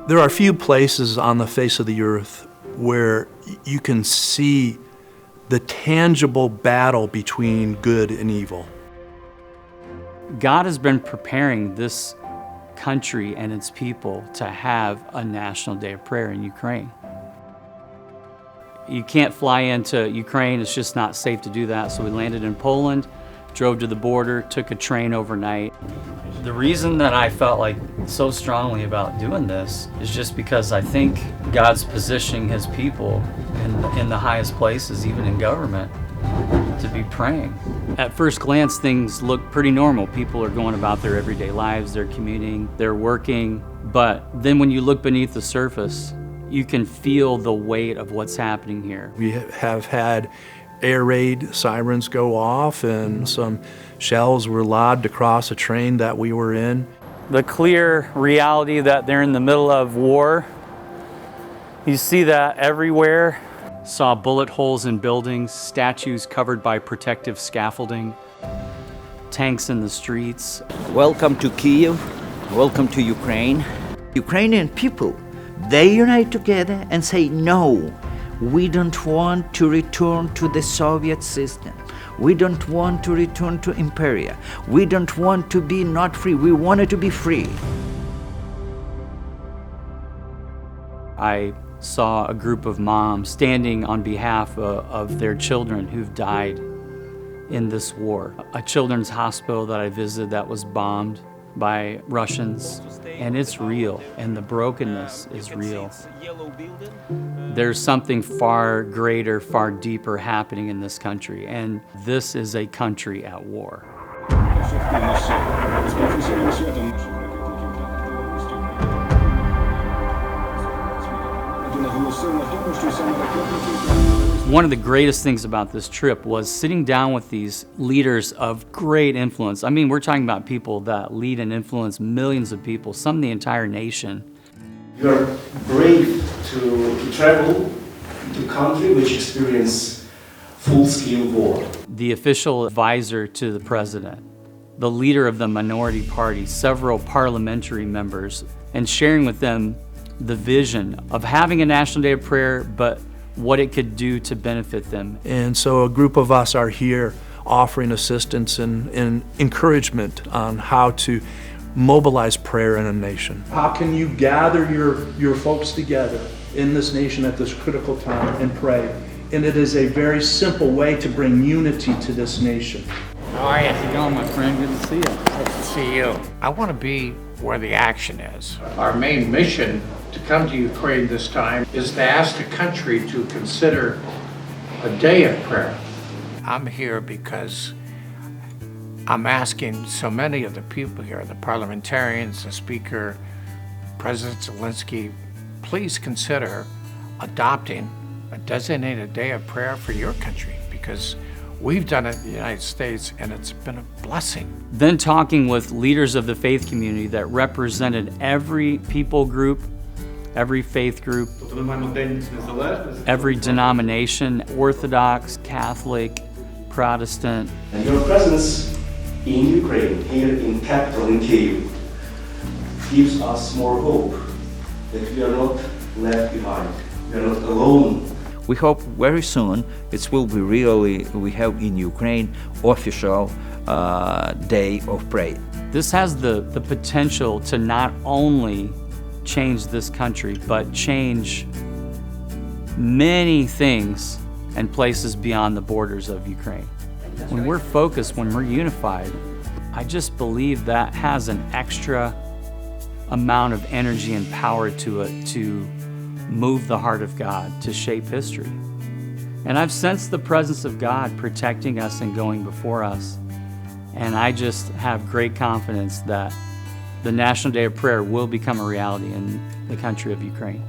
There are few places on the face of the earth where you can see the tangible battle between good and evil. God has been preparing this country and its people to have a National Day of Prayer in Ukraine. You can't fly into Ukraine, it's just not safe to do that, so we landed in Poland, drove to the border, took a train overnight. The reason that I felt like so strongly about doing this is just because I think God's positioning His people in the highest places, even in government, to be praying. At first glance, things look pretty normal. People are going about their everyday lives, they're commuting, they're working, but then when you look beneath the surface, you can feel the weight of what's happening here. We have had air raid sirens go off and some shells were lobbed across a train that we were in. The clear reality that they're in the middle of war, you see that everywhere. Saw bullet holes in buildings, statues covered by protective scaffolding, tanks in the streets. Welcome to Kyiv, welcome to Ukraine. Ukrainian people, they unite together and say, no, we don't want to return to the Soviet system. We don't want to return to Imperia. We don't want to be not free. We wanted to be free. I saw a group of moms standing on behalf of their children who've died in this war. A children's hospital that I visited that was bombed by Russians, and it's real, and the brokenness is real. There's something far greater, far deeper happening in this country, and this is a country at war. One of the greatest things about this trip was sitting down with these leaders of great influence. I mean, we're talking about people that lead and influence millions of people, some the entire nation. You are brave to travel to a country which experiences full-scale war. The official advisor to the president, the leader of the minority party, several parliamentary members, and sharing with them the vision of having a National Day of Prayer, but what it could do to benefit them. And so a group of us are here offering assistance and encouragement on how to mobilize prayer in a nation. How can you gather your folks together in this nation at this critical time and pray? And it is a very simple way to bring unity to this nation. How are you? How's it going, my friend? Good to see you. Good to see you. I want to be where the action is. Our main mission to come to Ukraine this time is to ask the country to consider a day of prayer. I'm here because I'm asking so many of the people here, the parliamentarians, the speaker, President Zelensky, please consider adopting a designated day of prayer for your country, because we've done it in the United States and it's been a blessing. Then talking with leaders of the faith community that represented every people group, every faith group, every denomination, Orthodox, Catholic, Protestant. And your presence in Ukraine, here in capital, in Kyiv, gives us more hope that we are not left behind, we are not alone. We hope very soon it will be really, we have in Ukraine, official day of prayer. This has the potential to not only change this country, but change many things and places beyond the borders of Ukraine. When we're focused, when we're unified, I just believe that has an extra amount of energy and power to it to move the heart of God, to shape history. And I've sensed the presence of God protecting us and going before us. And I just have great confidence that the National Day of Prayer will become a reality in the country of Ukraine.